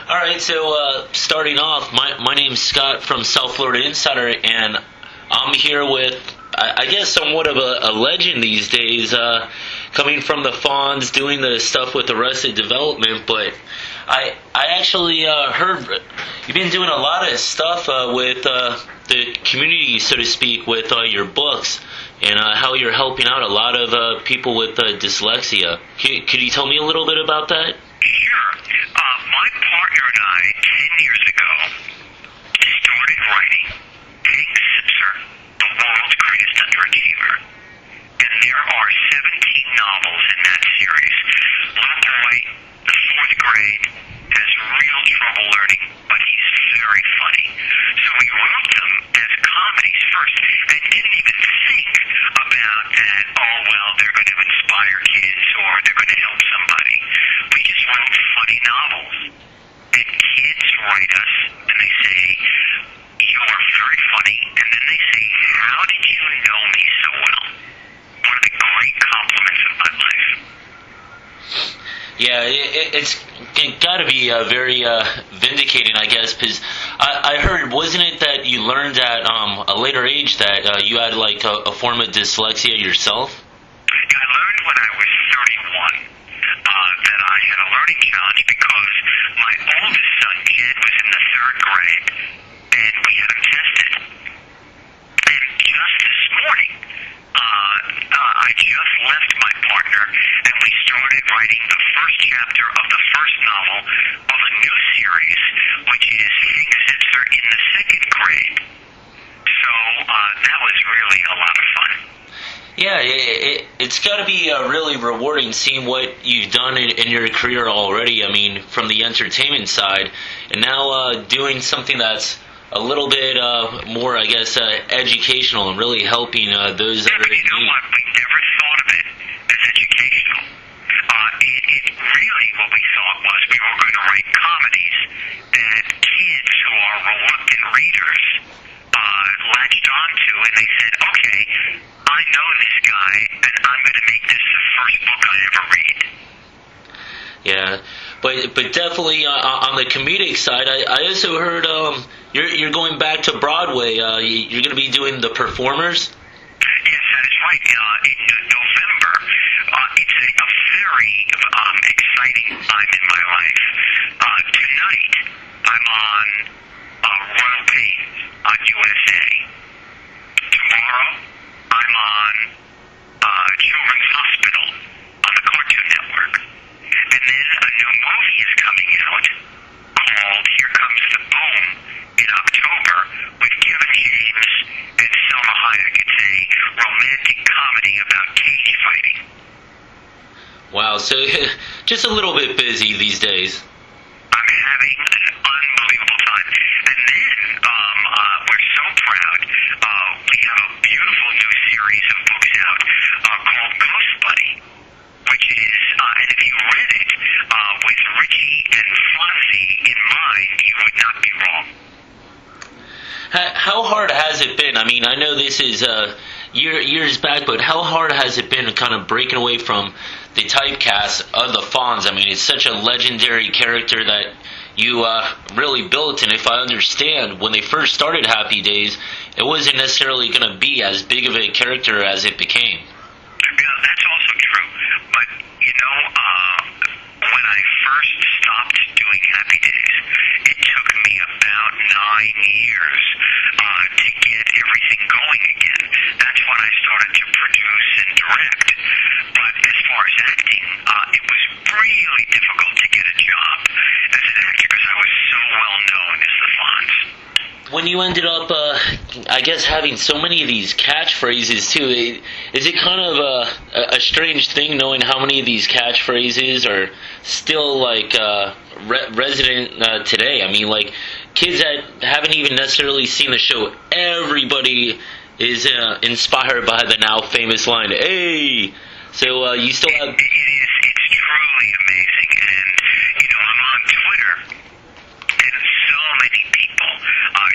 All right, so starting off, my name's Scott from South Florida Insider, and I'm here with, I guess, somewhat of a legend these days, coming from the Fonz, doing the stuff with Arrested Development, but I actually heard you've been doing a lot of stuff with the community, so to speak, with your books, and how you're helping out a lot of people with dyslexia. Could you tell me a little bit about that? Sure. My partner and I, 10 years ago, started writing Zipzer, the world's greatest underachiever. And there are 17 novels in that series. Little boy, the fourth grade, has real trouble learning, but he's very funny. So we wrote them as comedies first and didn't even think about that, oh, well, they're going to inspire kids or they're going to help somebody. We just wrote funny novels. And kids write us and they say, you are very funny. And then they say, how did you know me so well? One of the great compliments of my life. Yeah, it's got to be very vindicating, I guess, because I heard, wasn't it that you learned at a later age that you had like a form of dyslexia yourself? Yeah, I learned when I was 31 that I had a learning challenge because my oldest son, Jed, was in the third grade, and we had him tested. And just this morning, I just left my partner, and we started writing the first chapter of the first novel of a new series, which is Zipzer in the second grade. So that was really a lot of fun. Yeah, it's got to be really rewarding seeing what you've done in your career already. I mean, from the entertainment side, and now doing something that's a little bit more, I guess, educational and really helping those that are in need. You know what? We never thought of it as educational. It really, what we thought was we were going to write comedies that kids who are reluctant readers latched onto, and they said, okay, I know this guy, and I'm going to make this the first book I ever read. Yeah, but definitely on the comedic side, I also heard you're going back to Broadway. You're going to be doing The Performers. Yes, that is right. In November, it's a very exciting time in my life. Tonight, I'm on Royal Pains on USA. Tomorrow, I'm on Children's Hospital on the Cartoon Network. And then a new movie is coming out called Here Comes the Boom in October with Kevin James and Selma Hayek. It's a romantic comedy about cage fighting. Wow, so just a little bit busy these days. I'm having an unbelievable time. And then we're so proud. We have a beautiful new series of books out called Ghost Buddy, which is, and if you read it, with Richie and Fonzie in mind, you would not be wrong. How hard has it been? I mean, I know this is years back, but how hard has it been kind of breaking away from the typecast of the Fonz? I mean, it's such a legendary character that you really built, and if I understand, when they first started Happy Days, it wasn't necessarily going to be as big of a character as it became. Yeah, that's also true. But, you know, when I first stopped doing Happy Days, it took me about 9 years to get everything going again. That's when I started to produce and direct. But as far as acting, it was really difficult to get a job as an actor because I was so well known as the Fonz. When you ended up, I guess, having so many of these catchphrases, too, is it kind of a strange thing knowing how many of these catchphrases are still, like, resident today? I mean, like, kids that haven't even necessarily seen the show, everybody is inspired by the now famous line, "Hey!" So you still have... It's truly amazing, and, you know, I'm on Twitter, and so many people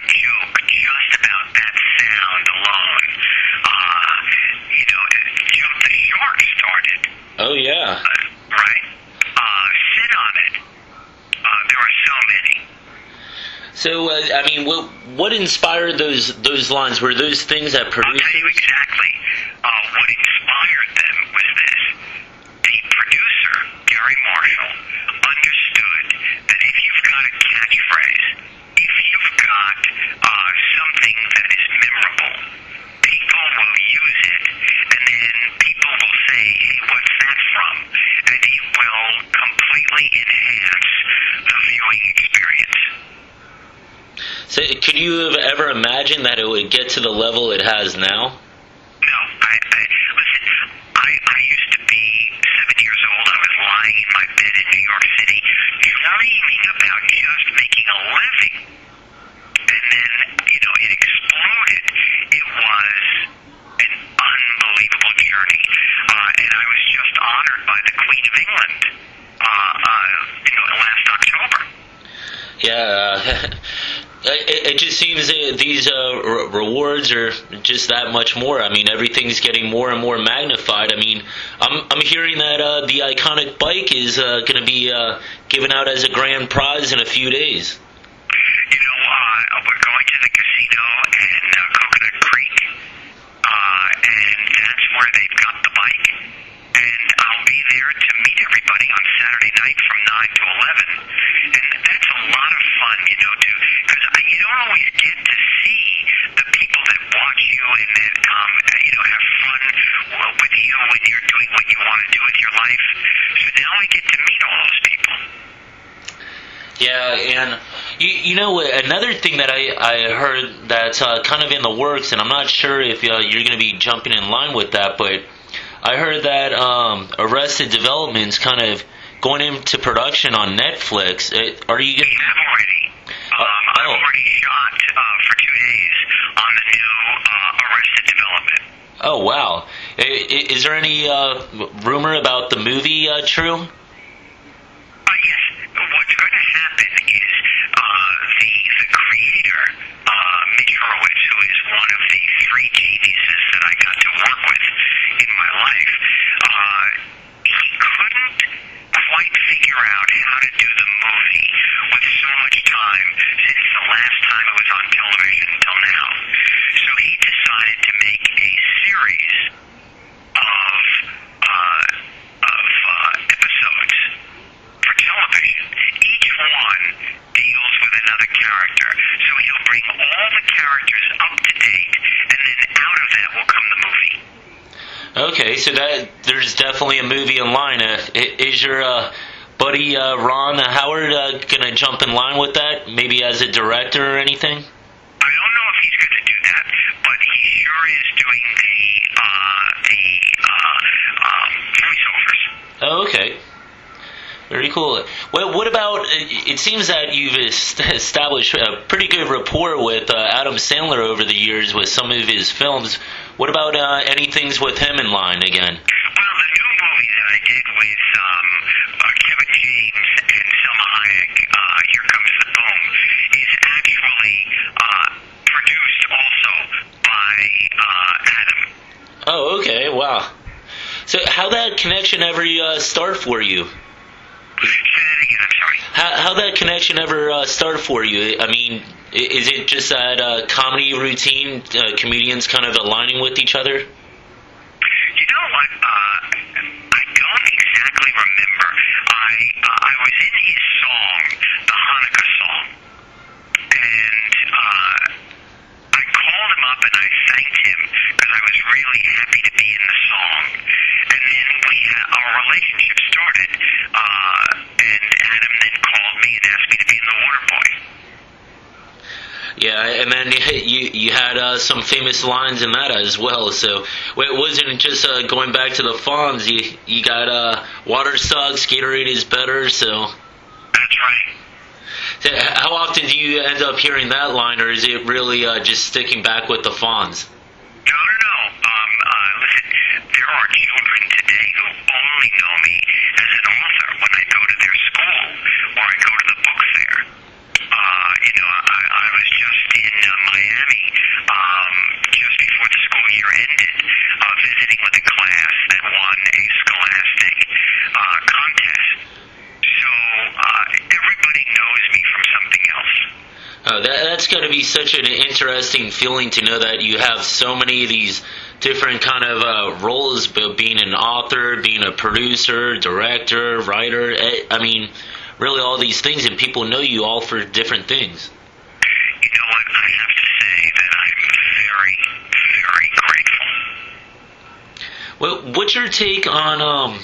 joke just about that sound alone. You know, Jump the Shark started. Oh, yeah. Right? Sit on it. There are so many. So, I mean, what inspired those lines? Were those things that produced? I'll tell you exactly. What inspired them was this. The producer, Gary Marshall, understood that if you've got a catchphrase, if you've got something that is memorable, people will use it, and then people will say, hey, what's that from? And it will completely enhance the viewing experience. So, could you have ever imagined that it would get to the level it has now? No, listen, I used to be 7 years old. I was lying in my bed in New York City, dreaming about just making a living. And then, it exploded. It was an unbelievable journey. And I was just honored by the Queen of England, last October. Yeah, it just seems that these rewards are just that much more. I mean, everything's getting more and more magnified. I mean, I'm hearing that the iconic bike is going to be given out as a grand prize in a few days. We're going to the casino in Coconut Creek, and that's where they've got the bike. And I'll be there to meet everybody on Saturday night from 9 to 11. And that's a lot of fun, because you don't always get to see the people that watch you and that, have fun with you when you're doing what you want to do with your life. So now I get to meet all those people. Yeah, and another thing that I heard that's kind of in the works, and I'm not sure if you're going to be jumping in line with that, but I heard that Arrested Development's kind of going into production on Netflix. Are you? We have already. I've already shot for 2 days on the new Arrested Development. Oh wow! Is there any rumor about the movie true? Yes. What's going to happen is the creator, Mitch Hurwitz, who is one of the 3 geniuses that I got to work with in my life, he couldn't quite figure out how to do the movie with so much time since the last time it was on television until now. So he decided to make a series of episodes for television. Each one deals with another character. So he'll bring all the characters up to date, and then out of that will come the movie. Okay, so there's definitely a movie in line. Is your buddy Ron Howard going to jump in line with that, maybe as a director or anything? I don't know if he's going to do that, but he sure is doing the voiceovers. Oh, okay. Very cool. Well, what about, it seems that you've established a pretty good rapport with Adam Sandler over the years with some of his films. What about any things with him in line again? Well, the new movie that I did with Kevin James and Selma Hayek, Here Comes the Boom, is actually produced also by Adam. Oh, okay. Wow. So how that connection ever start for you? Say that again, I'm sorry. How that connection ever start for you? I mean, is it just that comedy routine, comedians kind of aligning with each other? You know what? I don't exactly remember. I was in his song, the Hanukkah song, and I called him up and I thanked him because I was really happy to be in the song. And then our relationship started, and Adam then called me and asked me to be in The Waterboy. Yeah, and then you had some famous lines in that as well. So it wasn't just going back to the Fonz. You got water sucks, Gatorade is better. So that's right. So how often do you end up hearing that line, or is it really just sticking back with the Fonz? No. Listen, there are children today who only know me as an author when I go to their school or I go to the book fair. I was just in Miami just before the school year ended, visiting with a class that won a scholastic contest. So everybody knows me from something else. That's got to be such an interesting feeling to know that you have so many of these different kind of roles, being an author, being a producer, director, writer. I mean, really all these things, and people know you all for different things. You know what? I have to say that I'm very, very grateful. Well, what's your take on,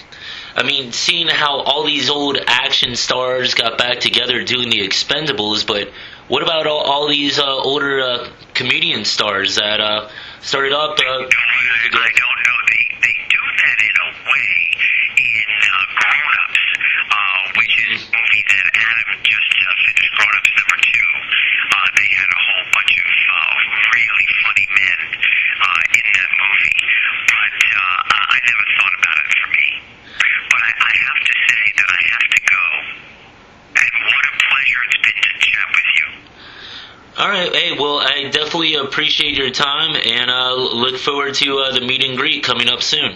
seeing how all these old action stars got back together doing the Expendables, but what about all these older comedian stars that started up? I don't know. They do that in a way in Grown Ups, which is a movie that Adam just finished, Grown Ups number 2. They had a whole bunch of really funny men in that movie. But I never thought about it for me. But I have to say that I have to go. And what a pleasure it's been to chat with you. All right. Hey, well, I definitely appreciate your time, and look forward to the meet and greet coming up soon.